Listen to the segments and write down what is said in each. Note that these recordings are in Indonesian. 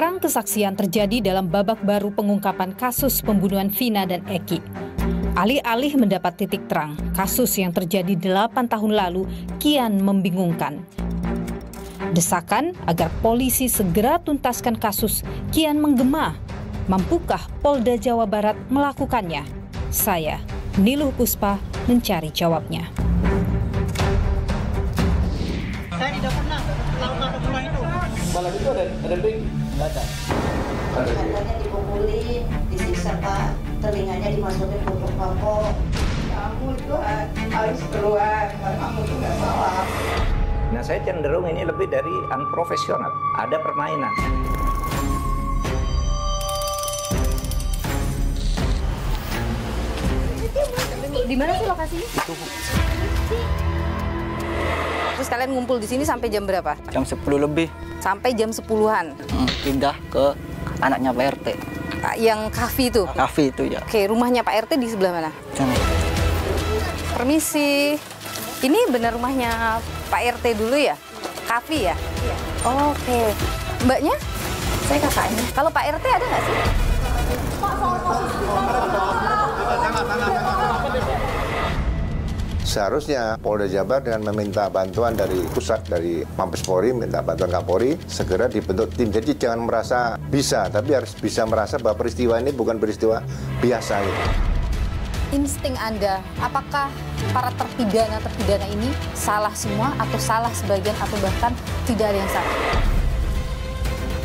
Perang kesaksian terjadi dalam babak baru pengungkapan kasus pembunuhan Vina dan Eki. Alih-alih mendapat titik terang, kasus yang terjadi 8 tahun lalu kian membingungkan. Desakan agar polisi segera tuntaskan kasus kian menggema. Mampukah Polda Jawa Barat melakukannya? Saya, Niluh Puspa, mencari jawabnya. Saya tidak pernah melakukan rumah itu. Malam itu ada ping? Nggak ada. Katanya dipukulin, disiksa Pak, telinganya dimasukin tutup papok. Kamu itu harus keluar, kamu itu nggak salah. Nah, saya cenderung ini lebih dari unprofesional, ada permainan. Di mana sih lokasinya? Terus kalian ngumpul di sini sampai jam berapa? Jam 10 lebih. Sampai jam 10-an. Pindah ke anaknya Pak RT. Yang kafe itu? Kafe itu ya. Oke, rumahnya Pak RT di sebelah mana? Sana. Permisi. Ini benar rumahnya Pak RT dulu ya? Kafe ya? Iya. Oke. Mbaknya? Saya kakaknya. Kalau Pak RT ada nggak sih? Seharusnya Polda Jabar dengan meminta bantuan dari pusat, dari Mabes Polri, minta bantuan Kapolri, segera dibentuk tim. Jadi jangan merasa bisa, tapi harus bisa merasa bahwa peristiwa ini bukan peristiwa biasa. Gitu. Insting Anda, apakah para terpidana ini salah semua atau salah sebagian atau bahkan tidak ada yang salah?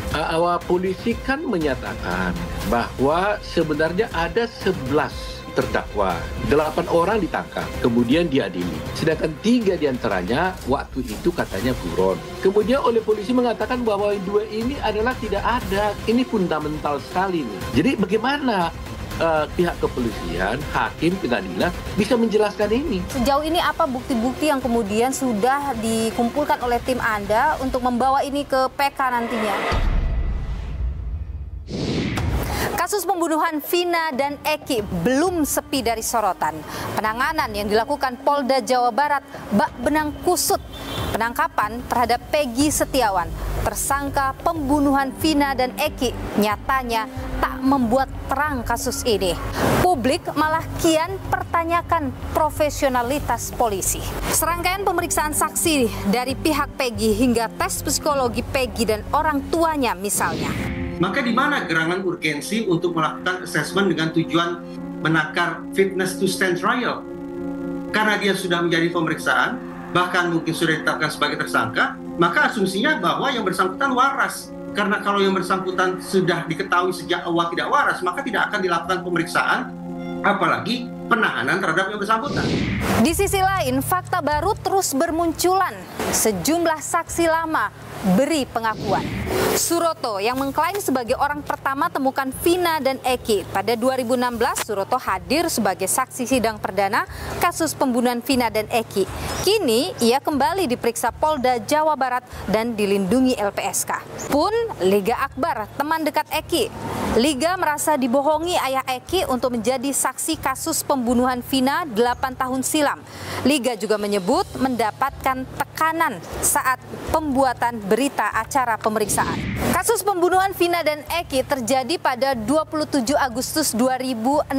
Awal polisi kan menyatakan bahwa sebenarnya ada 11 terdakwa, 8 orang ditangkap, kemudian diadili. Sedangkan 3 diantaranya waktu itu katanya buron. Kemudian oleh polisi mengatakan bahwa 2 ini adalah tidak ada. Ini fundamental sekali nih. Jadi bagaimana pihak kepolisian, hakim, pengadilan bisa menjelaskan ini? Sejauh ini apa bukti-bukti yang kemudian sudah dikumpulkan oleh tim Anda untuk membawa ini ke PK nantinya? Kasus pembunuhan Vina dan Eki belum sepi dari sorotan. Penanganan yang dilakukan Polda Jawa Barat bak benang kusut. Penangkapan terhadap Peggy Setiawan, tersangka pembunuhan Vina dan Eki, nyatanya tak membuat terang kasus ini. Publik malah kian pertanyakan profesionalitas polisi. Serangkaian pemeriksaan saksi dari pihak Peggy hingga tes psikologi Peggy dan orang tuanya misalnya. Maka di mana gerangan urgensi untuk melakukan assessment dengan tujuan menakar fitness to stand trial? Karena dia sudah menjadi pemeriksaan, bahkan mungkin sudah ditetapkan sebagai tersangka, maka asumsinya bahwa yang bersangkutan waras. Karena kalau yang bersangkutan sudah diketahui sejak awal tidak waras, maka tidak akan dilakukan pemeriksaan, apalagi penahanan terhadap yang bersangkutan. Di sisi lain, fakta baru terus bermunculan. Sejumlah saksi lama beri pengakuan. Suroto yang mengklaim sebagai orang pertama temukan Vina dan Eki. Pada 2016, Suroto hadir sebagai saksi sidang perdana kasus pembunuhan Vina dan Eki. Kini, ia kembali diperiksa Polda Jawa Barat dan dilindungi LPSK. Pun, Liga Akbar, teman dekat Eki. Liga merasa dibohongi ayah Eki untuk menjadi saksi kasus pembunuhan Vina 8 tahun silam. Liga juga menyebut mendapatkan tekanan saat pembuatan berita acara pemeriksaan. Kasus pembunuhan Vina dan Eki terjadi pada 27 Agustus 2016.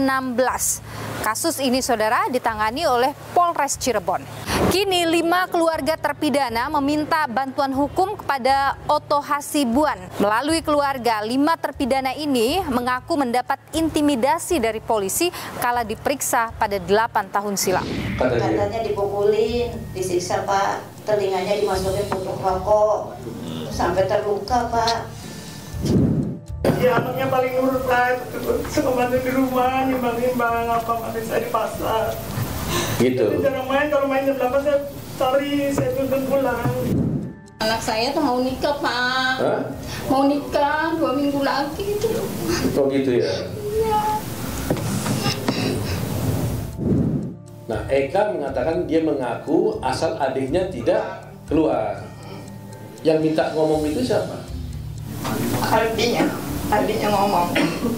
Kasus ini, saudara, ditangani oleh Polres Cirebon. Kini 5 keluarga terpidana meminta bantuan hukum kepada Oto Hasibuan. Melalui keluarga, 5 terpidana ini mengaku mendapat intimidasi dari polisi kala diperiksa pada 8 tahun silam. Katanya dipukulin, disiksa Pak, telinganya dimasukin tutup rokok, sampai terluka Pak. Ya anaknya paling nurut Pak, suka bantu di rumah, nimbang-nimbang apa masih saya di pasar. Gitu. Jadi jarang main, kalau main jam 8 saya cari, saya tuntun pulang. Anak saya tuh mau nikah Pak. Hah? Mau nikah 2 minggu lagi itu. Oh gitu ya? Iya. Nah, Eka mengatakan dia mengaku asal adiknya tidak keluar. Yang minta ngomong itu siapa? Adiknya ngomong.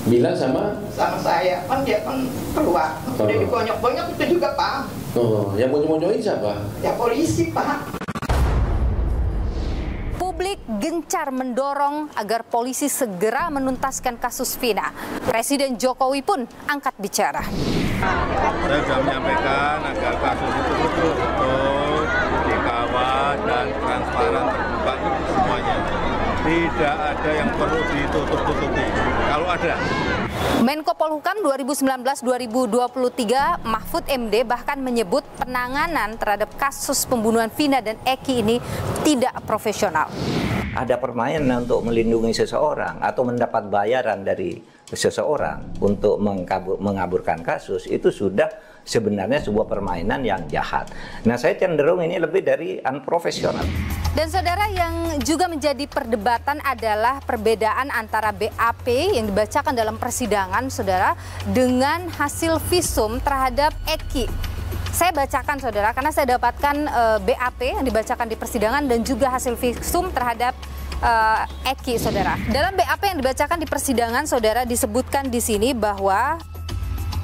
Bilang sama Saya, kan dia kan keluar. Dia dibonyok-bonyok itu juga Pak. Oh, yang mau nyonyoin siapa? Ya polisi Pak. Publik Publik gencar mendorong agar polisi segera menuntaskan kasus Vina. Presiden Jokowi pun angkat bicara. Saya sudah menyampaikan agar kasus itu betul-betul dikawal dan transparan, terbuka semuanya. Tidak ada yang perlu ditutup-tutupi. Kalau ada. Menko Polhukam 2019-2023 Mahfud MD bahkan menyebut penanganan terhadap kasus pembunuhan Vina dan Eki ini tidak profesional. Ada permainan untuk melindungi seseorang atau mendapat bayaran dari seseorang untuk mengaburkan kasus, itu sudah sebenarnya sebuah permainan yang jahat. Nah, saya cenderung ini lebih dari unprofesional. Dan saudara, yang juga menjadi perdebatan adalah perbedaan antara BAP yang dibacakan dalam persidangan, saudara, dengan hasil visum terhadap Eki. Saya bacakan, saudara, karena saya dapatkan BAP yang dibacakan di persidangan dan juga hasil visum terhadap Eki, saudara. Dalam BAP yang dibacakan di persidangan, saudara, disebutkan di sini bahwa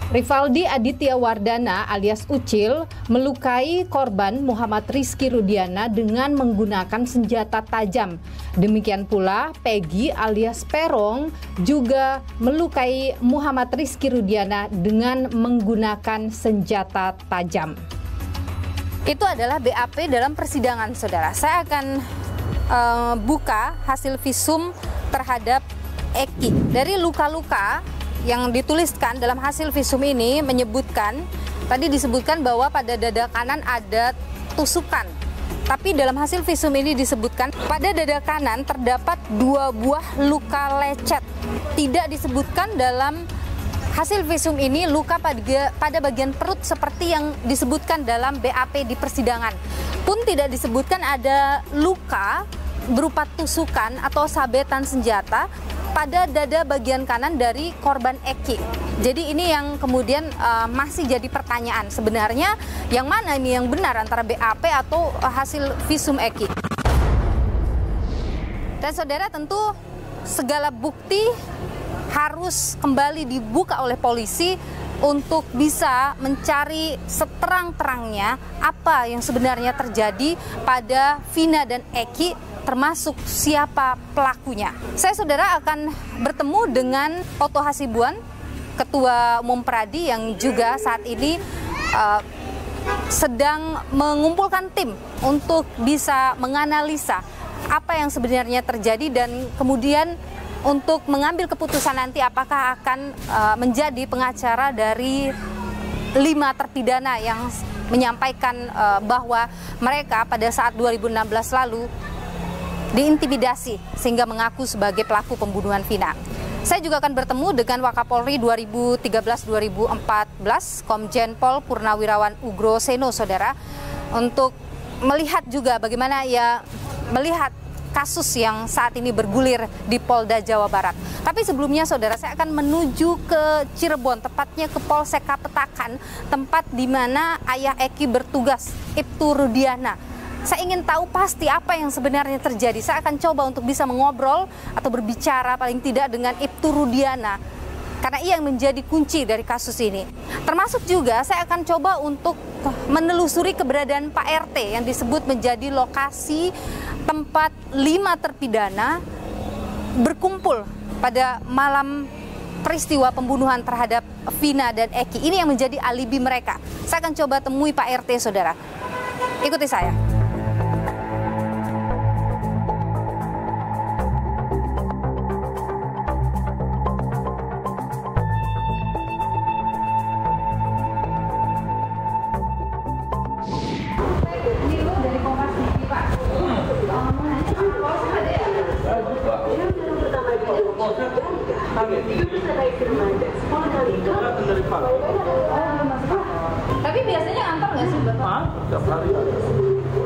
Rivaldi Aditya Wardana alias Ucil melukai korban Muhammad Rizky Rudiana dengan menggunakan senjata tajam. Demikian pula Peggy alias Perong juga melukai Muhammad Rizky Rudiana dengan menggunakan senjata tajam. Itu adalah BAP dalam persidangan, saudara. Saya akan buka hasil visum terhadap Eki. Dari luka-luka yang dituliskan dalam hasil visum ini menyebutkan, tadi disebutkan bahwa pada dada kanan ada tusukan. Tapi dalam hasil visum ini disebutkan pada dada kanan terdapat 2 buah luka lecet. Tidak disebutkan dalam hasil visum ini luka pada bagian perut seperti yang disebutkan dalam BAP di persidangan. Pun tidak disebutkan ada luka berupa tusukan atau sabetan senjata pada dada bagian kanan dari korban Eki. Jadi ini yang kemudian masih jadi pertanyaan, sebenarnya yang mana ini yang benar antara BAP atau hasil visum Eki. Dan saudara, tentu segala bukti harus kembali dibuka oleh polisi untuk bisa mencari seterang-terangnya apa yang sebenarnya terjadi pada Vina dan Eki, termasuk siapa pelakunya. Saya, saudara, akan bertemu dengan Oto Hasibuan, Ketua Umum Pradi, yang juga saat ini sedang mengumpulkan tim untuk bisa menganalisa apa yang sebenarnya terjadi dan kemudian untuk mengambil keputusan nanti apakah akan menjadi pengacara dari 5 terpidana yang menyampaikan bahwa mereka pada saat 2016 lalu diintimidasi sehingga mengaku sebagai pelaku pembunuhan Vina. Saya juga akan bertemu dengan Wakapolri 2013-2014 Komjen Pol Purnawirawan Ugro Seno, saudara, untuk melihat juga bagaimana ia melihat kasus yang saat ini bergulir di Polda Jawa Barat. Tapi sebelumnya, saudara, saya akan menuju ke Cirebon, tepatnya ke Polsek Kapetakan, tempat di mana ayah Eki bertugas, Ibtu Rudiana. Saya ingin tahu pasti apa yang sebenarnya terjadi. Saya akan coba untuk bisa mengobrol atau berbicara paling tidak dengan Ibtu Rudiana, karena ia yang menjadi kunci dari kasus ini. Termasuk juga saya akan coba untuk menelusuri keberadaan Pak RT yang disebut menjadi lokasi tempat 5 terpidana berkumpul pada malam peristiwa pembunuhan terhadap Vina dan Eki. Ini yang menjadi alibi mereka. Saya akan coba temui Pak RT, saudara. Ikuti saya. Tapi biasanya antar nggak sih, Bapak? Tiap hari ada.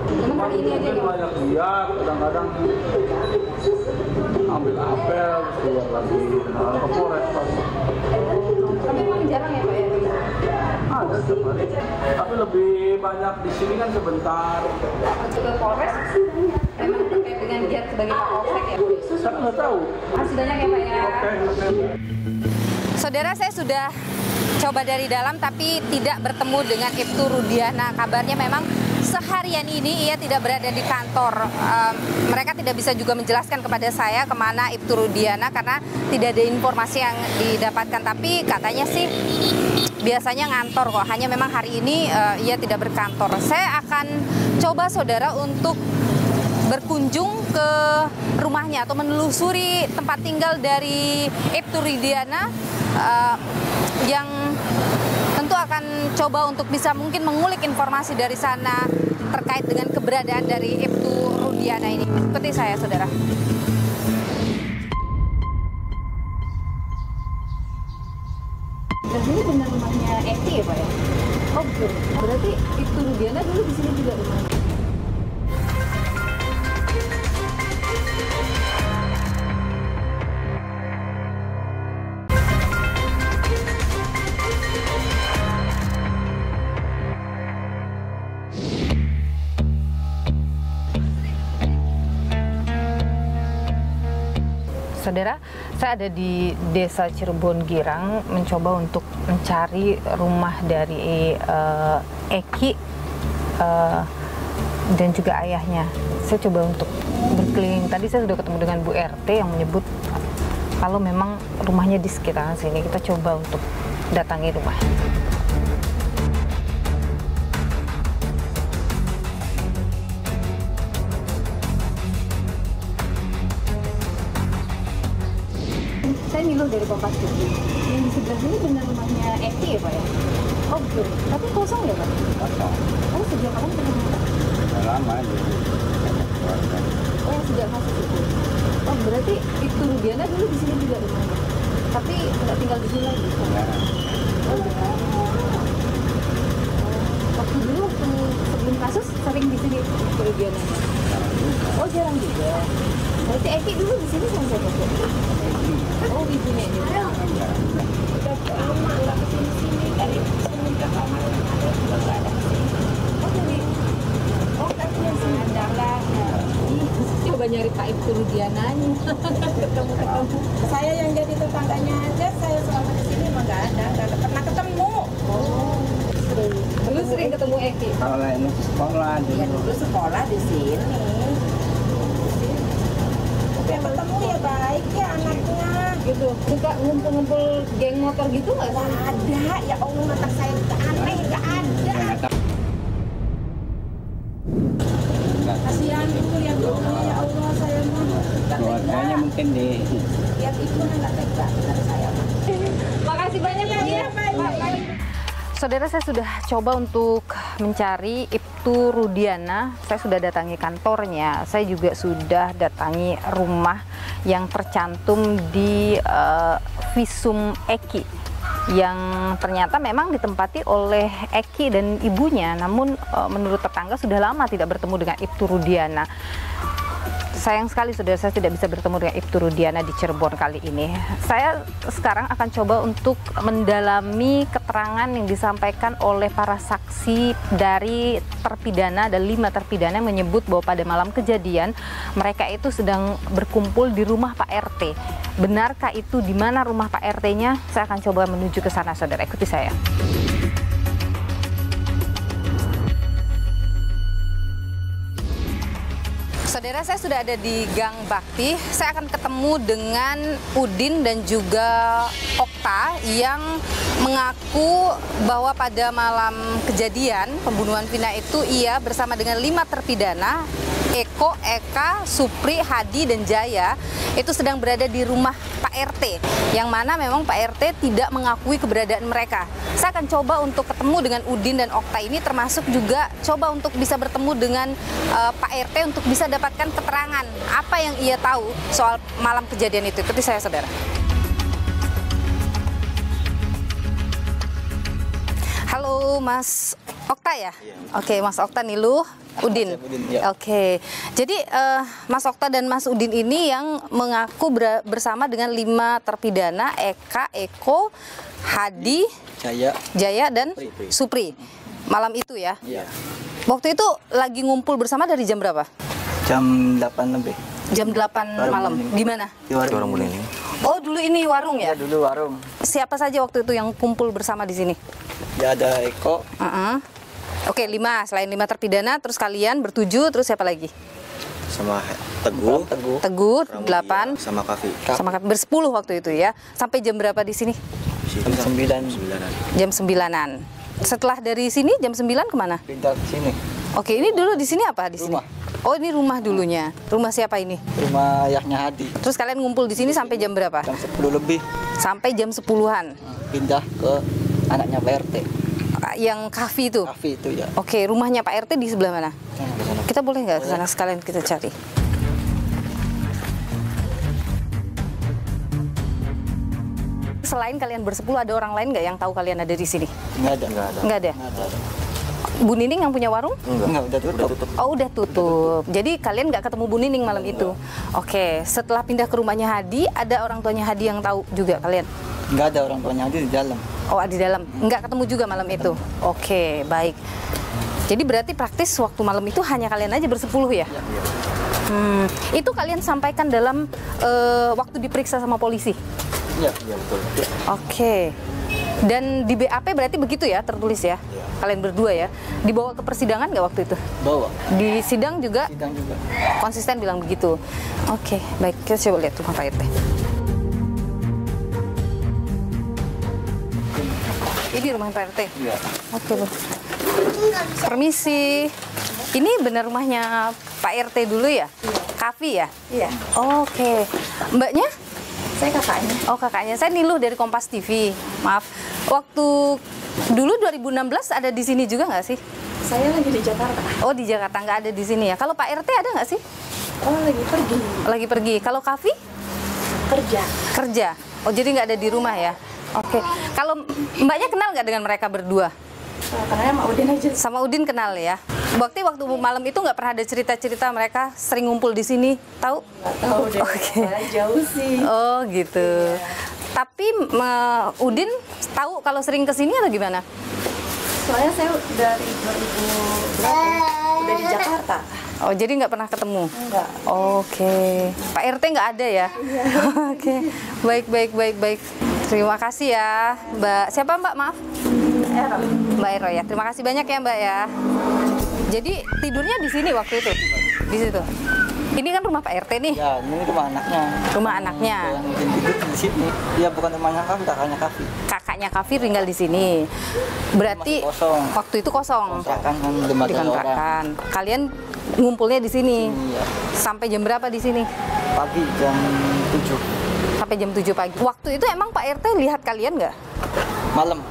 Cuma kali ini aja nih. Banyak lihat, kadang-kadang ambil apel, keluar lagi ke Polres pasti. Tapi memang jarang ya, Pak, ya? Ada setiap hari. Tapi lebih banyak di sini kan sebentar. Ke Polres memang terkait dengan giat sebagai Pak Polsek ya? Saya nggak tahu. Masih banyak ya, Pak, ya? Oke. Saudara, saya sudah coba dari dalam tapi tidak bertemu dengan Ibtu Rudiana. Kabarnya memang Seharian ini ia tidak berada di kantor. Mereka tidak bisa juga menjelaskan kepada saya kemana Ibtu Rudiana karena tidak ada informasi yang didapatkan. Tapi katanya sih biasanya ngantor kok. Hanya memang hari ini ia tidak berkantor. Saya akan coba saudara untuk berkunjung ke rumahnya atau menelusuri tempat tinggal dari Ibtu Rudiana yang tentu akan coba untuk bisa mungkin mengulik informasi dari sana terkait dengan keberadaan dari Ibtu Rudiana ini. Ikuti saya, saudara. Dan ini benar rumahnya Eki ya Pak ya? Oh betul. Berarti Ibtu Rudiana dulu di sini juga rumahnya. Saudara, saya ada di Desa Cirebon Girang mencoba untuk mencari rumah dari Eki dan juga ayahnya. Saya coba untuk berkeliling. Tadi saya sudah ketemu dengan Bu RT yang menyebut kalau memang rumahnya di sekitaran sini. Kita coba untuk datangi rumah. Saya Milo dari Kompas TV. Yang di sebelah sini benar rumahnya Eki ya Pak ya? Oh betul. Tapi kosong ya Pak? Kosong. Oh sejak kapan pernah? Lama ya. Oh sejak masuk itu. Oh berarti Ibtu Rudiana dulu di sini juga rumahnya. Tapi nggak tinggal di sini lagi. Ya. Oh ya. Waktu dulu sebelum kasus sering di sini Ibtu Rudiana. Oh jarang juga. Berarti Eki dulu di sini sama siapa? Oh ibunya juga. Udah lama nggak kesini-sini dari semenjak lama nggak ada kesini. Oh dari kan yang senandalan. Coba nyari Pak Ibtu Rudiananya. Ketemu. Saya yang jadi tetangganya aja, saya selama di sini emang nggak ada pernah ketemu. Oh sering. Dulu sering ketemu Eki. Kalau ini sekolah dulu. Iya dulu sekolah di sini. Tapi yang ketemu ya baik ya anaknya. Gitu. Suka ngumpul-ngumpul geng motor gitu nggak? Ada, ya Allah mata saya aneh, nggak ada. Kasihan itu lihat dulu ya Allah saya mah. Keluarganya mungkin di. Lihat itu nggak tega dari saya mah. Makasih banyak ya. Baik. Saudara, saya sudah coba untuk mencari Ibtu Rudiana. Saya sudah datangi kantornya. Saya juga sudah datangi rumah yang tercantum di visum Eki, yang ternyata memang ditempati oleh Eki dan ibunya. Namun menurut tetangga sudah lama tidak bertemu dengan Ibtu Rudiana. Sayang sekali saudara, saya tidak bisa bertemu dengan Ibtu Rudiana di Cirebon kali ini. Saya sekarang akan coba untuk mendalami keterangan yang disampaikan oleh para saksi dari terpidana. Ada 5 terpidana yang menyebut bahwa pada malam kejadian mereka itu sedang berkumpul di rumah Pak RT. Benarkah itu? Di mana rumah Pak RT-nya? Saya akan coba menuju ke sana, saudara. Ikuti saya. Saudara, saya sudah ada di Gang Bakti. Saya akan ketemu dengan Udin dan juga Okta yang mengaku bahwa pada malam kejadian pembunuhan Vina itu ia bersama dengan 5 terpidana, Eko, Eka, Supri, Hadi, dan Jaya, itu sedang berada di rumah Pak RT, yang mana memang Pak RT tidak mengakui keberadaan mereka. Saya akan coba untuk ketemu dengan Udin dan Okta ini, termasuk juga coba untuk bisa bertemu dengan Pak RT untuk bisa dapatkan keterangan apa yang ia tahu soal malam kejadian itu. Ikuti saya, saudara. Halo Mas Okta ya? Iya. Oke, Mas Okta, Niluh, Udin. Ya. Oke, jadi Mas Okta dan Mas Udin ini yang mengaku bersama dengan 5 terpidana, Eka, Eko, Hadi, Jaya dan Supri. Malam itu ya? Iya. Waktu itu lagi ngumpul bersama dari jam berapa? Jam 8 lebih. Jam 8 malam. Di mana? Di warung ini. Oh, dulu ini warung ya? Ya, dulu warung. Siapa saja waktu itu yang kumpul bersama di sini? Ya, ada Eko, Oke, 5. Selain 5 terpidana, terus kalian bertujuh, terus siapa lagi? Sama Teguh, Teguh 8. sama Kavi. Sama Kavi. Bersepuluh waktu itu ya. Sampai jam berapa di sini? Jam 9. Jam 9-an. Setelah dari sini jam 9 kemana? Pindah ke sini. Oke, ini dulu di sini apa di sini? Oh, ini rumah dulunya. Rumah siapa ini? Rumah ayahnya Hadi. Terus kalian ngumpul di sini sampai jam berapa? Jam 10 lebih. Sampai jam 10-an. Pindah ke anaknya Pak RT. Yang Kavi itu? Kavi itu ya. Oke, rumahnya Pak RT di sebelah mana? Kita boleh nggak ke sana sekalian kita cari? Selain kalian bersepuluh, ada orang lain nggak yang tahu kalian ada di sini? Nggak ada. Nggak ada? Bu Nining yang punya warung? Enggak, udah tutup. Oh, udah tutup. Jadi kalian nggak ketemu Bu Nining malam itu? Oke, setelah pindah ke rumahnya Hadi, ada orang tuanya Hadi yang tahu juga kalian? Nggak ada, orang tuanya Hadi di dalam. Oh, di dalam. Nggak ketemu juga malam itu? Oke, baik. Jadi berarti praktis waktu malam itu hanya kalian aja bersepuluh ya? Itu kalian sampaikan dalam waktu diperiksa sama polisi? Iya, betul. Oke. Dan di BAP berarti begitu ya, tertulis ya? Kalian berdua ya. Dibawa ke persidangan nggak waktu itu? Bawa. Di sidang juga? Sidang juga. Konsisten bilang begitu. Oke, baik. Kita coba lihat rumah Pak RT. Ini rumah Pak RT? Iya. Oke, Bu. Permisi. Ini benar rumahnya Pak RT dulu ya? Kavi ya? Iya. Oke. Mbaknya? Saya kakaknya. Oh, kakaknya. Saya Niluh dari Kompas TV. Maaf. Waktu dulu 2016 ada di sini juga nggak sih? Saya lagi di Jakarta. Oh, di Jakarta, nggak ada di sini ya. Kalau Pak RT ada nggak sih? Oh, lagi pergi. Lagi pergi. Kalau Kavi? Kerja. Kerja. Oh, jadi nggak ada di rumah ya? Oke. Kalau Mbaknya kenal nggak dengan mereka berdua? Karena sama Udin aja. Sama Udin kenal ya. Waktu malam itu nggak pernah ada cerita-cerita mereka sering ngumpul di sini, tahu? Nggak tahu deh. Oke. Jauh sih. Oh gitu. Iya. Tapi Udin tahu kalau sering kesini atau gimana? Soalnya saya dari 2000 udah di Jakarta. Oh, jadi nggak pernah ketemu? Enggak. Oke. Pak RT nggak ada ya? Iya. Oke. Baik. Terima kasih ya, Mbak. Siapa Mbak? Maaf. Mbak Ero ya. Terima kasih banyak ya Mbak ya. Jadi tidurnya di sini waktu itu? Di situ? Ini kan rumah Pak RT nih? Ya, ini rumah anaknya. Rumah anaknya? Yang tidur di sini. Iya, bukan rumahnya Kavi, kakaknya Kavi. Kakaknya Kavi tinggal di sini. Berarti kosong. Waktu itu kosong? Dikontrakan. Kalian ngumpulnya di sini? Iya. Sampai jam berapa di sini? Pagi jam 7. Sampai jam 7 pagi. Waktu itu emang Pak RT lihat kalian nggak? Malam?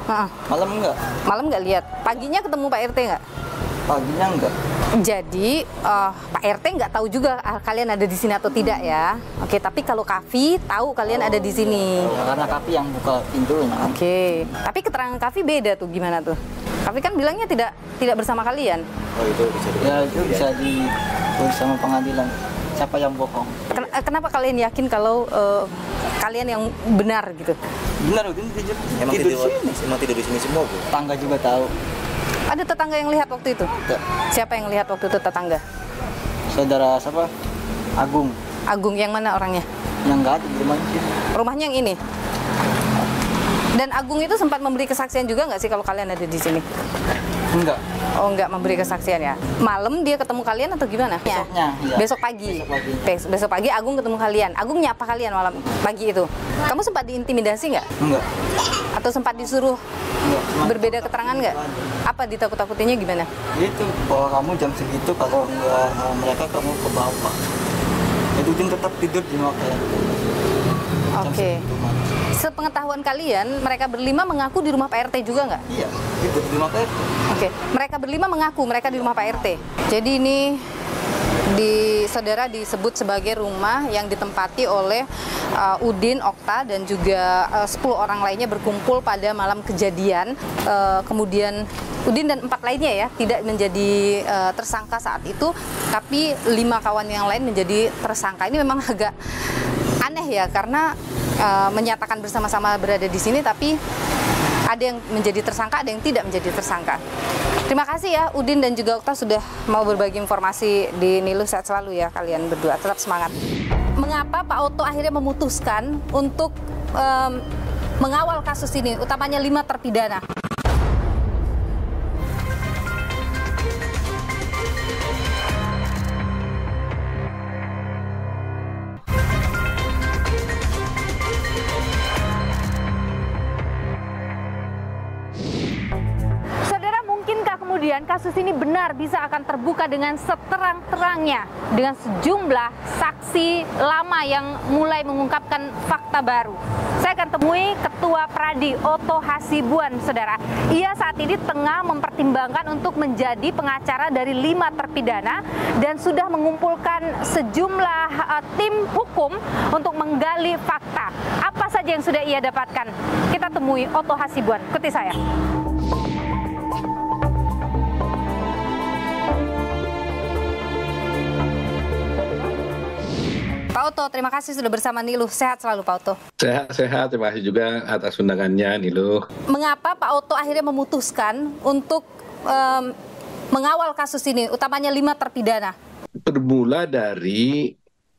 Malam enggak. Malam nggak lihat? Paginya ketemu Pak RT nggak? Paginya enggak. Jadi Pak RT nggak tahu juga kalian ada di sini atau tidak ya? Oke, tapi kalau Kavi tahu kalian ada di sini. Ya, karena Kavi yang buka pintunya. Oke, tapi keterangan Kavi beda tuh, gimana tuh? Kavi kan bilangnya tidak bersama kalian. Oh, itu bisa ya, itu bisa ditulis sama pengadilan. Siapa yang bohong? Kenapa kalian yakin kalau kalian yang benar gitu? Benar, Udin tidur. Emang tidur di sini semua, Bu? Tangga juga tahu. Ada tetangga yang lihat waktu itu? Siapa yang lihat waktu itu tetangga? Saudara siapa? Agung. Agung yang mana orangnya? Yang nggak ada di rumahnya. Rumahnya yang ini? Dan Agung itu sempat memberi kesaksian juga nggak sih kalau kalian ada di sini? Enggak. Oh, enggak memberi kesaksian ya? Malam dia ketemu kalian atau gimana? Besoknya, ya. Besok pagi? Besok pagi Agung ketemu kalian. Agung nyapa kalian malam pagi itu? Kamu sempat diintimidasi nggak? Enggak. Atau sempat disuruh berbeda keterangan nggak? Apa ditakut-takutinnya gimana? Itu bahwa kamu jam segitu kalau enggak mereka kamu ke bawah. Itu Udin tetap tidur di rumah kalian. Oke. Sepengetahuan kalian, mereka berlima mengaku di rumah Pak RT juga nggak? Iya, itu di rumah Pak RT. Oke, mereka berlima mengaku mereka di rumah Pak RT. Jadi ini saudara disebut sebagai rumah yang ditempati oleh Udin, Okta, dan juga 10 orang lainnya berkumpul pada malam kejadian. Kemudian Udin dan 4 lainnya ya tidak menjadi tersangka saat itu, tapi 5 kawan yang lain menjadi tersangka. Ini memang agak aneh ya, karena menyatakan bersama-sama berada di sini, tapi ada yang menjadi tersangka, ada yang tidak menjadi tersangka. Terima kasih ya Udin dan juga Okta sudah mau berbagi informasi di Niluh. Sehat selalu ya kalian berdua, tetap semangat. Mengapa Pak Oto akhirnya memutuskan untuk mengawal kasus ini, utamanya 5 terpidana? kasus ini benar bisa akan terbuka dengan seterang-terangnya dengan sejumlah saksi lama yang mulai mengungkapkan fakta baru. Saya akan temui Ketua Pradi Otto Hasibuan, saudara. Ia saat ini tengah mempertimbangkan untuk menjadi pengacara dari 5 terpidana dan sudah mengumpulkan sejumlah tim hukum untuk menggali fakta. Apa saja yang sudah ia dapatkan? Kita temui Otto Hasibuan. Ikuti saya. Pak Otto, terima kasih sudah bersama Niluh. Sehat selalu Pak Otto. Sehat-sehat, terima kasih juga atas undangannya Niluh. Mengapa Pak Otto akhirnya memutuskan untuk mengawal kasus ini, utamanya 5 terpidana? Bermula dari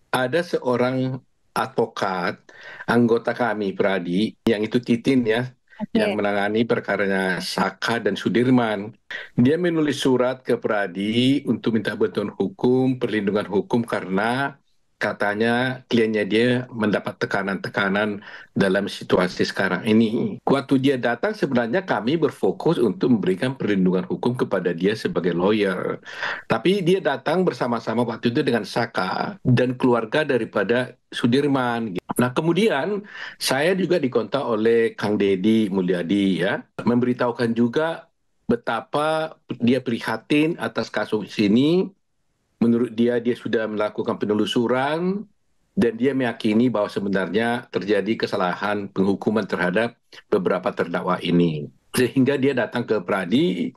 ada seorang advokat, anggota kami Pradi, yang itu Titin ya, yang menangani perkaranya Saka dan Sudirman. Dia menulis surat ke Pradi untuk minta bantuan hukum, perlindungan hukum karena katanya kliennya dia mendapat tekanan-tekanan dalam situasi sekarang ini. Waktu dia datang sebenarnya kami berfokus untuk memberikan perlindungan hukum kepada dia sebagai lawyer. Tapi dia datang bersama-sama waktu itu dengan Saka dan keluarga daripada Sudirman. Nah kemudian saya juga dikontak oleh Kang Deddy Mulyadi ya, memberitahukan juga betapa dia prihatin atas kasus ini. Menurut dia sudah melakukan penelusuran dan dia meyakini bahwa sebenarnya terjadi kesalahan penghukuman terhadap beberapa terdakwa ini. Sehingga dia datang ke Pradi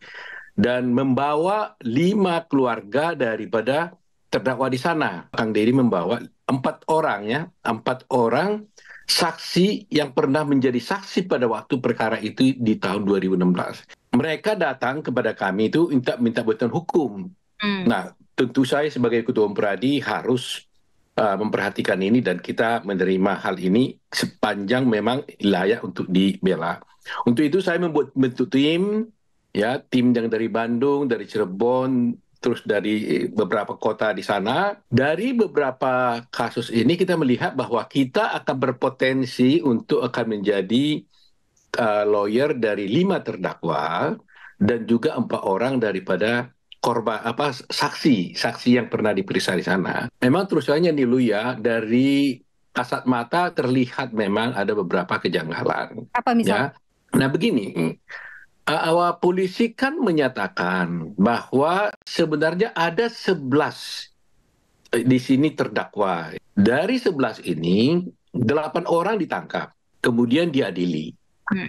dan membawa 5 keluarga daripada terdakwa di sana. Kang Deddy membawa 4 orang saksi yang pernah menjadi saksi pada waktu perkara itu di tahun 2016. Mereka datang kepada kami itu minta bantuan hukum. Nah, tentu saya sebagai Ketua Pradi harus memperhatikan ini dan kita menerima hal ini sepanjang memang layak untuk dibela. Untuk itu saya membentuk tim yang dari Bandung, dari Cirebon, terus dari beberapa kota di sana. Dari beberapa kasus ini kita melihat bahwa kita akan berpotensi untuk akan menjadi lawyer dari 5 terdakwa dan juga 4 orang daripada korban saksi yang pernah diperiksa di sana. Memang terus saja Niluh ya, dari kasat mata terlihat memang ada beberapa kejanggalan. Apa misalnya? Ya? Nah begini, awal polisi kan menyatakan bahwa sebenarnya ada 11 di sini terdakwa. Dari 11 ini 8 orang ditangkap, kemudian diadili,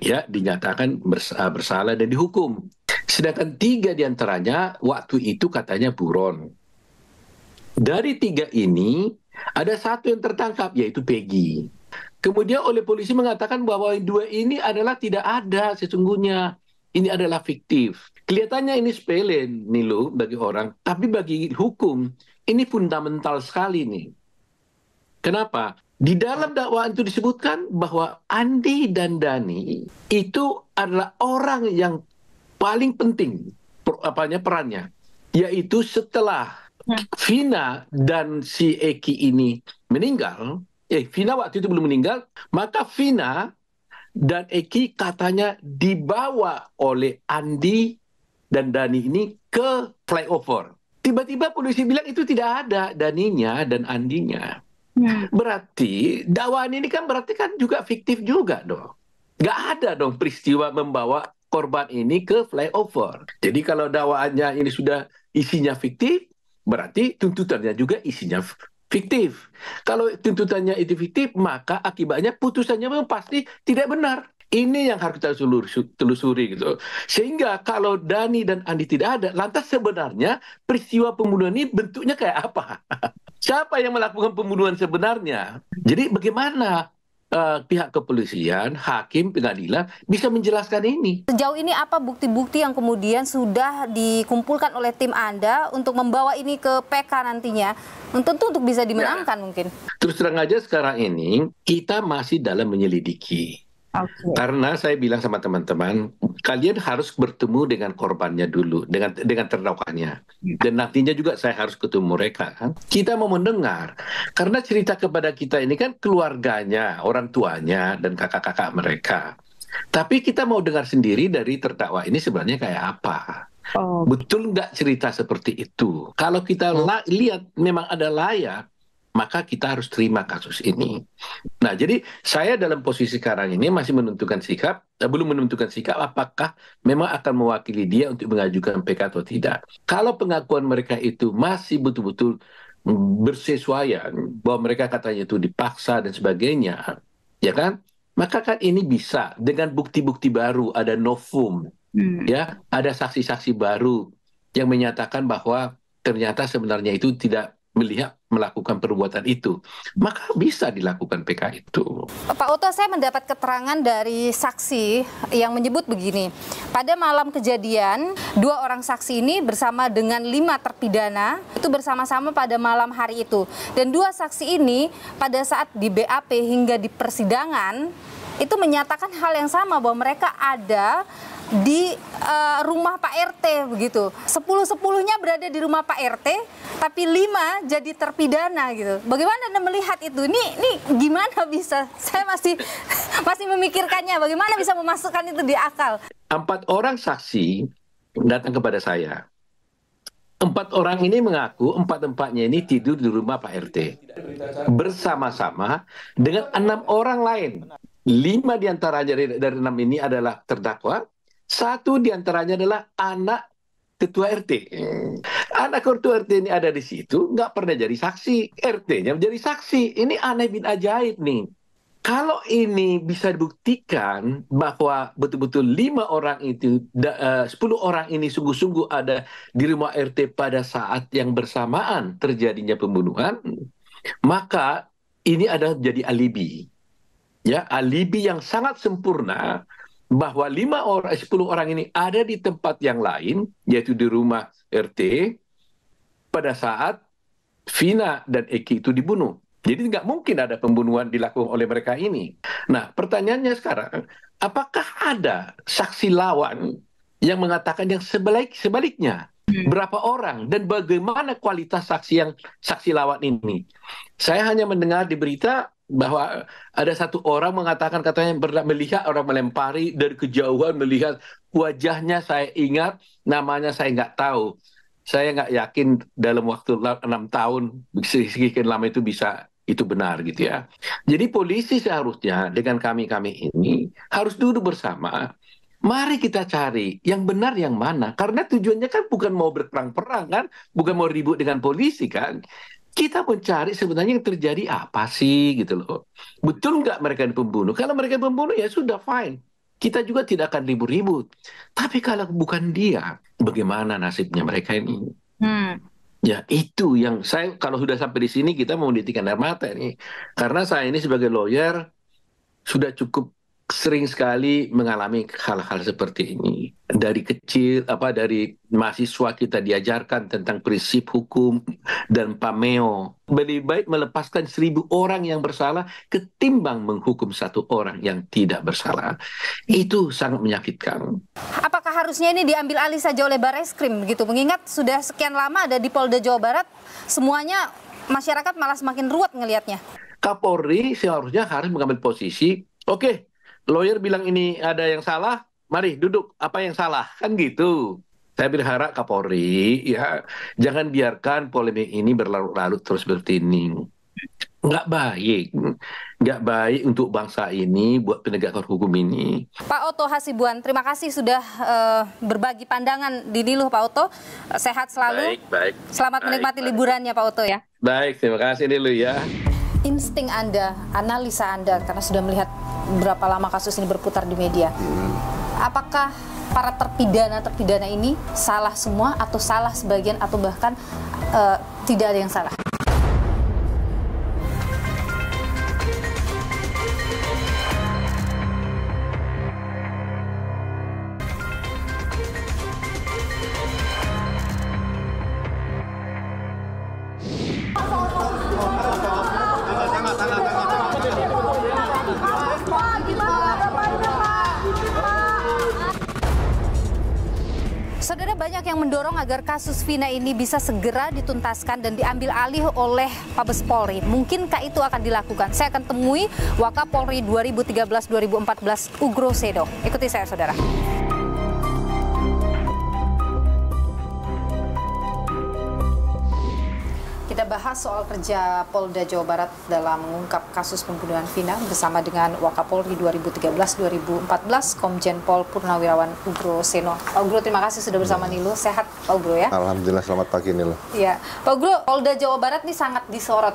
ya dinyatakan bersalah dan dihukum. Sedangkan 3 diantaranya waktu itu katanya buron. Dari 3 ini, ada 1 yang tertangkap, yaitu Peggy. Kemudian oleh polisi mengatakan bahwa 2 ini adalah tidak ada sesungguhnya. Ini adalah fiktif. Kelihatannya ini sepele, Niluh, bagi orang. Tapi bagi hukum, ini fundamental sekali nih. Kenapa? Di dalam dakwaan itu disebutkan bahwa Andi dan Dani itu adalah orang yang paling penting perannya, yaitu setelah Vina dan si Eki ini meninggal, Vina waktu itu belum meninggal, maka Vina dan Eki katanya dibawa oleh Andi dan Dani ini ke flyover. Tiba-tiba polisi bilang itu tidak ada Daninya dan Andinya. Berarti dakwaan ini kan berarti kan juga fiktif juga dong. Nggak ada dong peristiwa membawa korban ini ke flyover. Jadi kalau dakwaannya ini sudah isinya fiktif, berarti tuntutannya juga isinya fiktif. Kalau tuntutannya itu fiktif, maka akibatnya putusannya memang pasti tidak benar. Ini yang harus kita telusuri gitu. Sehingga kalau Dani dan Andi tidak ada, lantas sebenarnya peristiwa pembunuhan ini bentuknya kayak apa? Siapa yang melakukan pembunuhan sebenarnya? Jadi bagaimana pihak kepolisian, hakim, pengadilan bisa menjelaskan ini? Sejauh ini apa bukti-bukti yang kemudian sudah dikumpulkan oleh tim Anda untuk membawa ini ke PK nantinya? Tentu untuk bisa dimenangkan mungkin. Terus terang aja sekarang ini kita masih dalam menyelidiki. Karena saya bilang sama teman-teman, kalian harus bertemu dengan korbannya dulu, dengan terdakwanya. Dan nantinya juga saya harus ketemu mereka. Kan? Kita mau mendengar. Karena cerita kepada kita ini kan keluarganya, orang tuanya, dan kakak-kakak mereka. Tapi kita mau dengar sendiri dari terdakwa ini sebenarnya kayak apa. Betul nggak cerita seperti itu? Kalau kita lihat memang ada layak, maka kita harus terima kasus ini. Nah, jadi saya dalam posisi sekarang ini masih menentukan sikap, belum menentukan sikap apakah memang akan mewakili dia untuk mengajukan PK atau tidak. Kalau pengakuan mereka itu masih betul-betul bersesuaian, bahwa mereka katanya itu dipaksa dan sebagainya, ya kan? Maka kan ini bisa dengan bukti-bukti baru, ada novum, ya, ada saksi-saksi baru yang menyatakan bahwa ternyata sebenarnya itu tidak melakukan perbuatan itu, maka bisa dilakukan PK itu. Pak Oto, saya mendapat keterangan dari saksi yang menyebut begini, pada malam kejadian 2 orang saksi ini bersama dengan 5 terpidana itu bersama-sama pada malam hari itu, dan 2 saksi ini pada saat di BAP hingga di persidangan itu menyatakan hal yang sama, bahwa mereka ada di rumah Pak RT begitu. 10-10-nya berada di rumah Pak RT, tapi 5 jadi terpidana gitu. Bagaimana Anda melihat itu? Ini gimana bisa? Saya masih memikirkannya. Bagaimana bisa memasukkan itu di akal? 4 orang saksi datang kepada saya. 4 orang ini mengaku 4-empatnya ini tidur di rumah Pak RT bersama-sama dengan 6 orang lain. 5 diantaranya dari 6 ini adalah terdakwa. 1 diantaranya adalah anak ketua RT. Anak ketua RT ini ada di situ, nggak pernah jadi saksi. RT-nya menjadi saksi. Ini aneh bin ajaib nih. Kalau ini bisa dibuktikan bahwa betul-betul 5 orang itu, 10 orang ini sungguh-sungguh ada di rumah RT pada saat yang bersamaan terjadinya pembunuhan, maka ini adalah jadi alibi. Ya, alibi yang sangat sempurna bahwa 10 orang ini ada di tempat yang lain, yaitu di rumah RT, pada saat Vina dan Eki itu dibunuh. Jadi nggak mungkin ada pembunuhan dilakukan oleh mereka ini. Nah, pertanyaannya sekarang, apakah ada saksi lawan yang mengatakan yang sebaliknya? Berapa orang dan bagaimana kualitas saksi lawan ini? Saya hanya mendengar di berita bahwa ada 1 orang mengatakan katanya melihat orang melempari dari kejauhan, melihat wajahnya saya ingat, namanya saya nggak tahu. Saya nggak yakin dalam waktu 6 tahun sekian lama itu benar gitu ya. Jadi polisi seharusnya dengan kami ini harus duduk bersama. Mari kita cari yang benar yang mana, karena tujuannya kan bukan mau berperang-perang kan, bukan mau ribut dengan polisi kan. Kita mencari sebenarnya yang terjadi apa sih gitu loh. Betul nggak mereka pembunuh? Kalau mereka pembunuh ya sudah fine. Kita juga tidak akan ribut-ribut. Tapi kalau bukan dia, bagaimana nasibnya mereka ini? Ya itu yang saya, kalau sudah sampai di sini kita mau menitikkan air mata ini. Karena saya ini sebagai lawyer sudah cukup sering sekali mengalami hal-hal seperti ini. Dari kecil, dari mahasiswa kita diajarkan tentang prinsip hukum dan pameo. Lebih baik melepaskan 1000 orang yang bersalah ketimbang menghukum 1 orang yang tidak bersalah. Itu sangat menyakitkan. Apakah harusnya ini diambil alih saja oleh Barreskrim begitu? Mengingat sudah sekian lama ada di Polda Jawa Barat, semuanya masyarakat malah semakin ruwet ngelihatnya. Kapolri seharusnya harus mengambil posisi, oke, lawyer bilang ini ada yang salah, mari duduk, apa yang salah? Kan gitu. Saya berharap Kapolri, ya jangan biarkan polemik ini berlarut-larut terus seperti ini. Nggak baik untuk bangsa ini, buat penegakan hukum ini. Pak Oto Hasibuan, terima kasih sudah berbagi pandangan di Niluh, Pak Oto. Sehat selalu. Baik. Selamat menikmati liburannya, Pak Oto ya. Baik, terima kasih Niluh ya. Insting Anda, analisa Anda, karena sudah melihat berapa lama kasus ini berputar di media. Apakah para terpidana ini salah semua atau salah sebagian atau bahkan tidak ada yang salah? Saudara, banyak yang mendorong agar kasus Vina ini bisa segera dituntaskan dan diambil alih oleh Mabes Polri. Mungkinkah itu akan dilakukan? Saya akan temui Wakapolri 2013-2014 Ugro Sedo. Ikuti saya, saudara. bahas soal kerja Polda Jawa Barat dalam mengungkap kasus pembunuhan Vina bersama dengan Wakapolri 2013-2014 Komjen Pol Purnawirawan Ugro Seno. Pak Ugro, terima kasih sudah bersama Nilo. Sehat Pak Ugro ya? Alhamdulillah, selamat pagi Nilo. Iya, Pak Ugro, Polda Jawa Barat ini sangat disorot.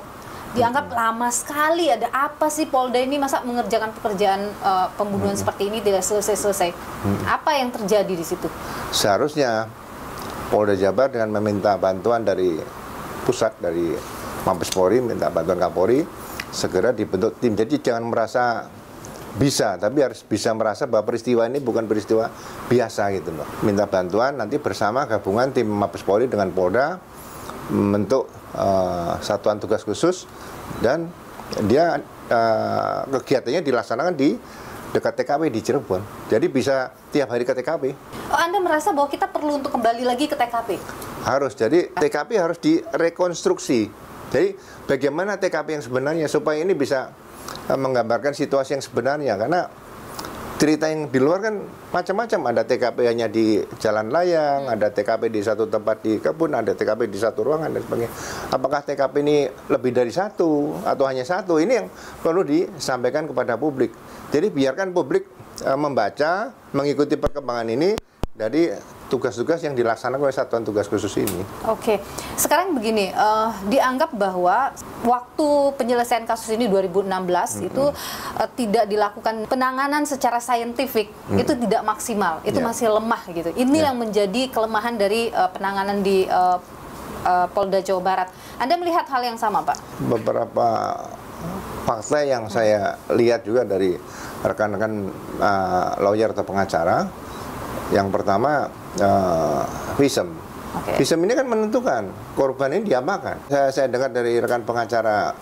Dianggap lama sekali. Ada apa sih Polda ini masa mengerjakan pekerjaan pembunuhan seperti ini tidak selesai-selesai? Apa yang terjadi di situ? Seharusnya Polda Jabar dengan meminta bantuan dari pusat, dari Mabes Polri, minta bantuan Kapolri, segera dibentuk tim. Jadi jangan merasa bisa, tapi harus bisa merasa bahwa peristiwa ini bukan peristiwa biasa gitu loh. Minta bantuan, nanti bersama gabungan tim Mabes Polri dengan Polda membentuk satuan tugas khusus, dan dia kegiatannya dilaksanakan di dekat TKP di Cirebon. Jadi bisa tiap hari ke TKP. Oh, Anda merasa bahwa kita perlu untuk kembali lagi ke TKP? Harus. Jadi TKP harus direkonstruksi. Jadi bagaimana TKP yang sebenarnya supaya ini bisa menggambarkan situasi yang sebenarnya. Karena cerita yang di luar kan macam-macam. Ada TKP hanya di jalan layang, ada TKP di satu tempat di kebun, ada TKP di satu ruangan dan sebagainya. Apakah TKP ini lebih dari satu atau hanya satu? Ini yang perlu disampaikan kepada publik. Jadi biarkan publik membaca, mengikuti perkembangan ini dari tugas-tugas yang dilaksanakan oleh satuan tugas khusus ini. Oke, sekarang begini, dianggap bahwa waktu penyelesaian kasus ini 2016 itu tidak dilakukan penanganan secara saintifik, itu tidak maksimal, itu masih lemah gitu. Ini yang menjadi kelemahan dari penanganan di Polda Jawa Barat. Anda melihat hal yang sama, Pak? Beberapa fakta yang saya lihat juga dari rekan-rekan lawyer atau pengacara. Yang pertama, visum. Visum ini kan menentukan korban ini diapakan. Saya dengar dari rekan pengacara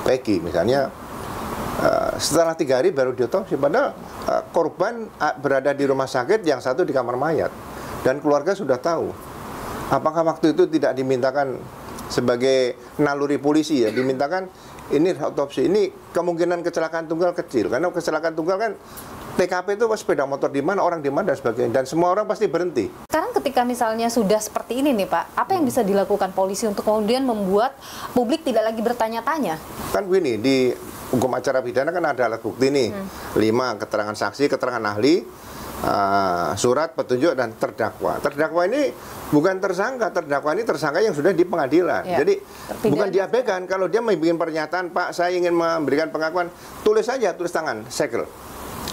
Peggy misalnya, setelah 3 hari baru diotopsi. Padahal korban berada di rumah sakit, yang satu di kamar mayat. Dan keluarga sudah tahu. Apakah waktu itu tidak dimintakan sebagai naluri polisi ya, dimintakan ini otopsi. Ini kemungkinan kecelakaan tunggal kecil. Karena kecelakaan tunggal kan TKP itu sepeda motor di mana, orang di mana dan sebagainya, dan semua orang pasti berhenti. Sekarang ketika misalnya sudah seperti ini nih Pak, apa yang bisa dilakukan polisi untuk kemudian membuat publik tidak lagi bertanya-tanya? Kan begini, di hukum acara pidana kan ada alat bukti nih, 5 keterangan saksi, keterangan ahli, surat petunjuk dan terdakwa. Terdakwa ini bukan tersangka, terdakwa ini tersangka yang sudah di pengadilan. Jadi bukan diabaikan. Kalau dia membuat pernyataan, Pak saya ingin memberikan pengakuan, tulis saja, tulis tangan, segel.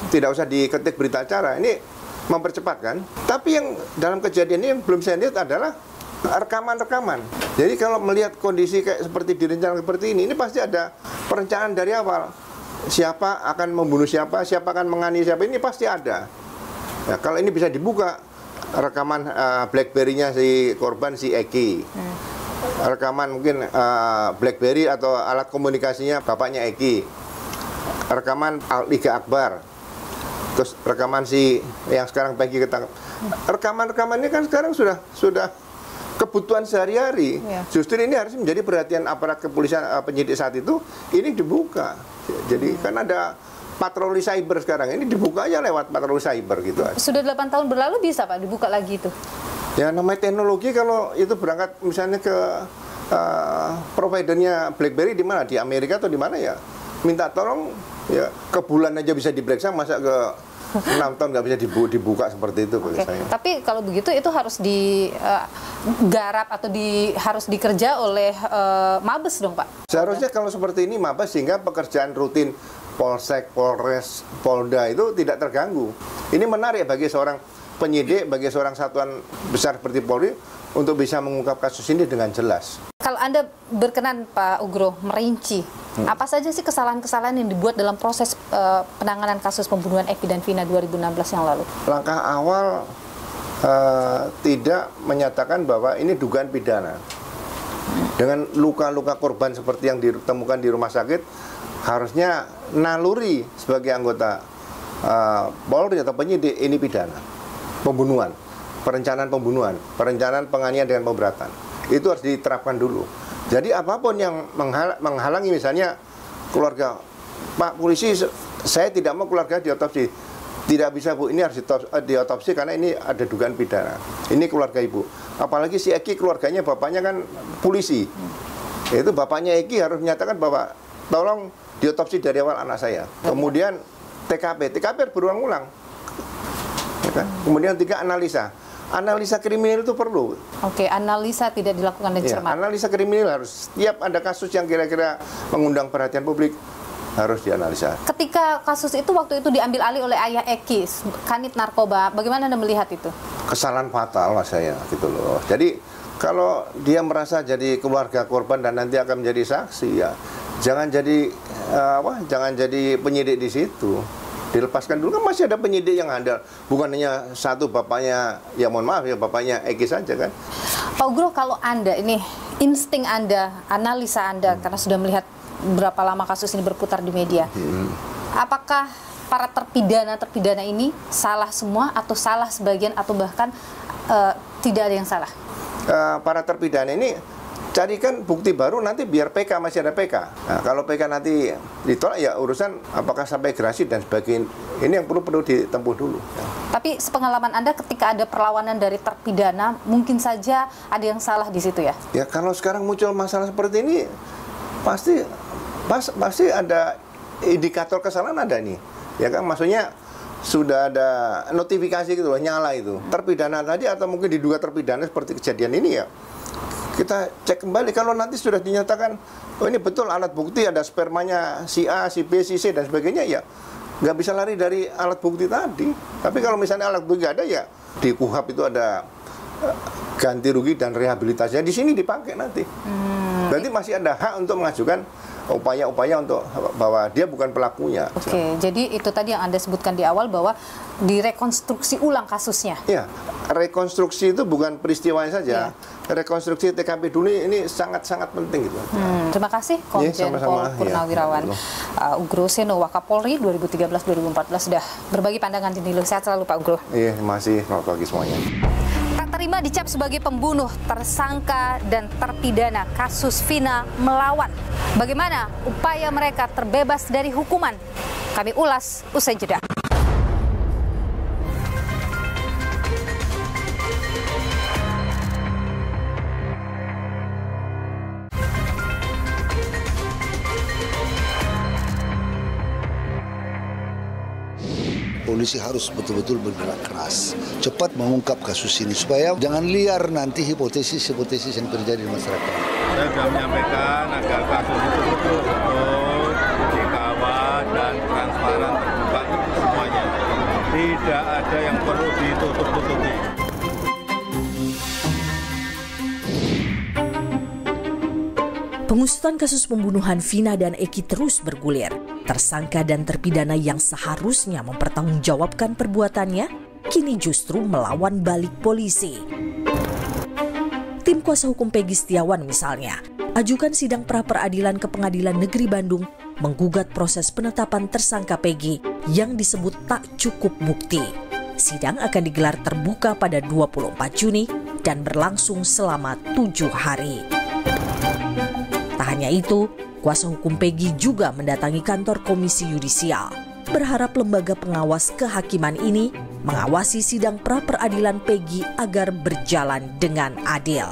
Tidak usah diketik berita acara, ini mempercepat kan. Tapi yang dalam kejadian ini yang belum saya lihat adalah rekaman-rekaman. Jadi kalau melihat kondisi kayak seperti direncanakan seperti ini pasti ada perencanaan dari awal. Siapa akan membunuh siapa, siapa akan menganiaya siapa, ini pasti ada. Nah, kalau ini bisa dibuka, rekaman BlackBerry-nya si korban, si Eki. Rekaman mungkin BlackBerry atau alat komunikasinya bapaknya Eki. Rekaman Liga Akbar. Terus rekaman si yang sekarang Peggy ketangkap. Rekaman-rekaman ini kan sekarang sudah kebutuhan sehari-hari. Justru ini harus menjadi perhatian aparat kepolisian penyidik saat itu. Ini dibuka. Jadi kan ada patroli cyber sekarang. Ini dibuka aja lewat patroli cyber gitu. Sudah 8 tahun berlalu bisa Pak dibuka lagi itu? Ya namanya teknologi, kalau itu berangkat misalnya ke providernya BlackBerry di mana? Di Amerika atau di mana ya? Minta tolong, ya ke bulan aja bisa diperiksa, masa ke 6 tahun nggak bisa dibuka seperti itu. Saya. Tapi kalau begitu itu harus digarap atau harus dikerja oleh Mabes dong Pak? Seharusnya kalau seperti ini Mabes, sehingga pekerjaan rutin Polsek, Polres, Polda itu tidak terganggu. Ini menarik bagi seorang penyidik, bagi seorang satuan besar seperti Polri untuk bisa mengungkap kasus ini dengan jelas. Kalau Anda berkenan Pak Ugro merinci, apa saja sih kesalahan-kesalahan yang dibuat dalam proses penanganan kasus pembunuhan Eki dan Vina 2016 yang lalu? Langkah awal tidak menyatakan bahwa ini dugaan pidana. Dengan luka-luka korban seperti yang ditemukan di rumah sakit, harusnya naluri sebagai anggota Polri atau penyidik ini pidana. Pembunuhan, perencanaan pembunuhan, perencanaan penganiayaan dengan pemberatan. Itu harus diterapkan dulu. Jadi apapun yang menghalangi, misalnya keluarga, Pak polisi, saya tidak mau keluarga diotopsi. Tidak bisa Bu, ini harus diotopsi karena ini ada dugaan pidana. Ini keluarga Ibu. Apalagi si Eki keluarganya bapaknya kan polisi. Itu bapaknya Eki harus menyatakan bahwa tolong diotopsi dari awal anak saya. Kemudian TKP berulang-ulang. Ya kan? Kemudian 3 analisa. Analisa kriminal itu perlu. Oke, analisa tidak dilakukan dengan cermat. Analisa kriminal harus. Setiap ada kasus yang kira-kira mengundang perhatian publik, harus dianalisa. Ketika kasus itu waktu itu diambil alih oleh ayah Eki, Kanit Narkoba, bagaimana Anda melihat itu? Kesalahan fatal mas saya, gitu loh. Jadi kalau dia merasa jadi keluarga korban dan nanti akan menjadi saksi, ya jangan jadi jangan jadi penyidik di situ. Dilepaskan dulu, kan masih ada penyidik yang handal. Bukan hanya satu bapaknya, ya mohon maaf ya bapaknya Eki saja kan. Pak Ugro, kalau Anda ini, insting Anda, analisa Anda, karena sudah melihat berapa lama kasus ini berputar di media, apakah para terpidana ini salah semua atau salah sebagian atau bahkan tidak ada yang salah? Para terpidana ini carikan bukti baru, nanti biar PK, masih ada PK. Nah, kalau PK nanti ditolak, ya urusan apakah sampai gerasi dan sebagainya. Ini yang perlu ditempuh dulu. Tapi sepengalaman Anda ketika ada perlawanan dari terpidana, mungkin saja ada yang salah di situ ya? Ya kalau sekarang muncul masalah seperti ini, pasti ada indikator kesalahan ada nih. Ya kan, maksudnya sudah ada notifikasi gitu loh, nyala itu. Terpidana tadi atau mungkin diduga terpidana seperti kejadian ini ya. Kita cek kembali, kalau nanti sudah dinyatakan oh ini betul alat bukti ada spermanya si A, si B, si C dan sebagainya, ya nggak bisa lari dari alat bukti tadi. Tapi kalau misalnya alat bukti ada, ya di KUHP itu ada ganti rugi dan rehabilitasinya di sini dipakai nanti. Berarti masih ada hak untuk mengajukan upaya-upaya untuk bahwa dia bukan pelakunya. Oke, jadi itu tadi yang Anda sebutkan di awal bahwa direkonstruksi ulang kasusnya. Ya, rekonstruksi itu bukan peristiwanya saja. Rekonstruksi TKP dulu ini sangat-sangat penting gitu. Terima kasih Komjen Pol Purnawirawan Ugro Seno, Wakapolri 2013-2014 sudah berbagi pandangan di Nilu. Sehat selalu Pak Ugro. Iya, terima kasih. Selamat pagi semuanya. Terima dicap sebagai pembunuh, tersangka dan terpidana kasus Vina melawan. Bagaimana upaya mereka terbebas dari hukuman? Kami ulas usai jeda. Polisi harus betul-betul bergerak keras, cepat mengungkap kasus ini supaya jangan liar nanti hipotesis-hipotesis yang terjadi di masyarakat. Saya sudah menyampaikan agar kasus itu betul-betul dikawal dan transparan, terbuka semuanya. Tidak ada yang perlu ditutup-tutupi. Pengusutan kasus pembunuhan Vina dan Eki terus bergulir. Tersangka dan terpidana yang seharusnya mempertanggungjawabkan perbuatannya, kini justru melawan balik polisi. Tim kuasa hukum Peggy Setiawan misalnya, ajukan sidang pra-peradilan ke Pengadilan Negeri Bandung menggugat proses penetapan tersangka Peggy yang disebut tak cukup bukti. Sidang akan digelar terbuka pada 24 Juni dan berlangsung selama 7 hari. Tak hanya itu, kuasa hukum Peggy juga mendatangi kantor Komisi Yudisial, berharap lembaga pengawas kehakiman ini mengawasi sidang pra-peradilan Peggy agar berjalan dengan adil.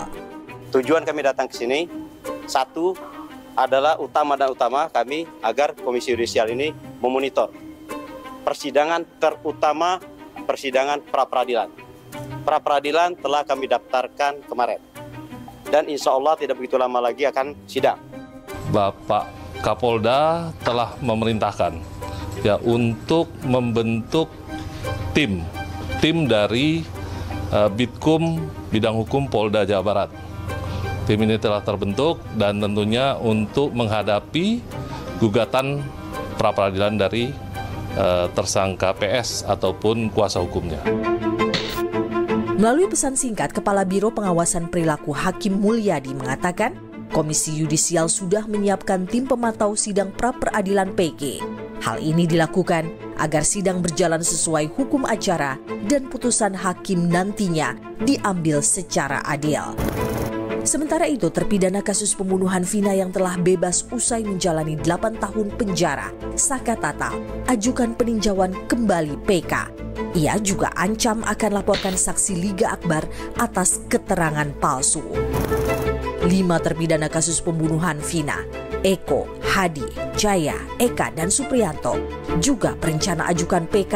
Tujuan kami datang ke sini, satu adalah utama kami agar Komisi Yudisial ini memonitor persidangan, terutama persidangan pra-peradilan. Pra-peradilan telah kami daftarkan kemarin, dan insya Allah tidak begitu lama lagi akan sidang. Bapak Kapolda telah memerintahkan ya untuk membentuk tim dari Bitkum Bidang Hukum Polda Jawa Barat. Tim ini telah terbentuk dan tentunya untuk menghadapi gugatan pra-peradilan dari tersangka PS ataupun kuasa hukumnya. Melalui pesan singkat, Kepala Biro Pengawasan Perilaku Hakim Mulyadi mengatakan, Komisi Yudisial sudah menyiapkan tim pemantau sidang pra-peradilan PG. Hal ini dilakukan agar sidang berjalan sesuai hukum acara dan putusan hakim nantinya diambil secara adil. Sementara itu, terpidana kasus pembunuhan Vina yang telah bebas usai menjalani 8 tahun penjara, Saka Tatal, ajukan peninjauan kembali PK. Ia juga ancam akan laporkan saksi Liga Akbar atas keterangan palsu. 5 terpidana kasus pembunuhan Vina, Eko, Hadi, Jaya, Eka, dan Supriyanto juga berencana ajukan PK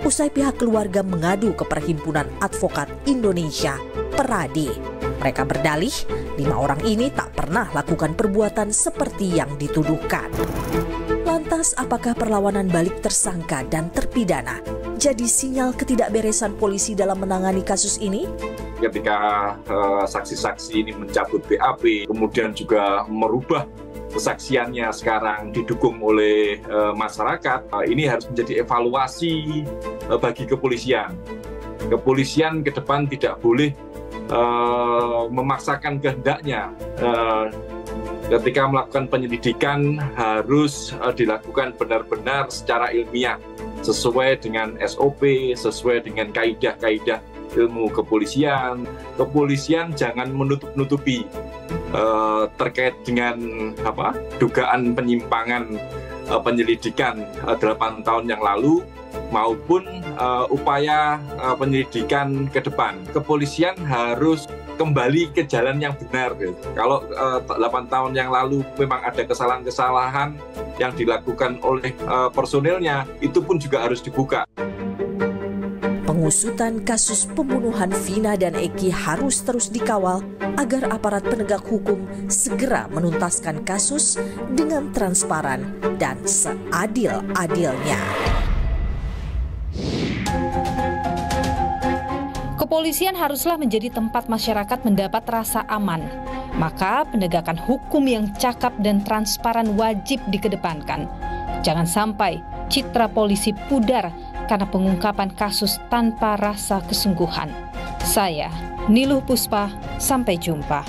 usai pihak keluarga mengadu ke Perhimpunan Advokat Indonesia, Peradi. Mereka berdalih, 5 orang ini tak pernah lakukan perbuatan seperti yang dituduhkan. Lantas, apakah perlawanan balik tersangka dan terpidana jadi sinyal ketidakberesan polisi dalam menangani kasus ini? Ketika saksi-saksi ini mencabut BAP, kemudian juga merubah kesaksiannya sekarang didukung oleh masyarakat, ini harus menjadi evaluasi bagi kepolisian. Kepolisian ke depan tidak boleh memaksakan kehendaknya. Ketika melakukan penyelidikan harus dilakukan benar-benar secara ilmiah, sesuai dengan SOP, sesuai dengan kaidah-kaidah ilmu kepolisian. Kepolisian jangan menutup-nutupi terkait dengan dugaan penyimpangan penyelidikan 8 tahun yang lalu maupun upaya penyelidikan ke depan. Kepolisian harus kembali ke jalan yang benar. Kalau 8 tahun yang lalu memang ada kesalahan-kesalahan yang dilakukan oleh personilnya, itu pun juga harus dibuka. Pengusutan kasus pembunuhan Vina dan Eki harus terus dikawal agar aparat penegak hukum segera menuntaskan kasus dengan transparan dan seadil-adilnya. Kepolisian haruslah menjadi tempat masyarakat mendapat rasa aman. Maka penegakan hukum yang cakap dan transparan wajib dikedepankan. Jangan sampai citra polisi pudar karena pengungkapan kasus tanpa rasa kesungguhan. Saya, Niluh Puspa, sampai jumpa.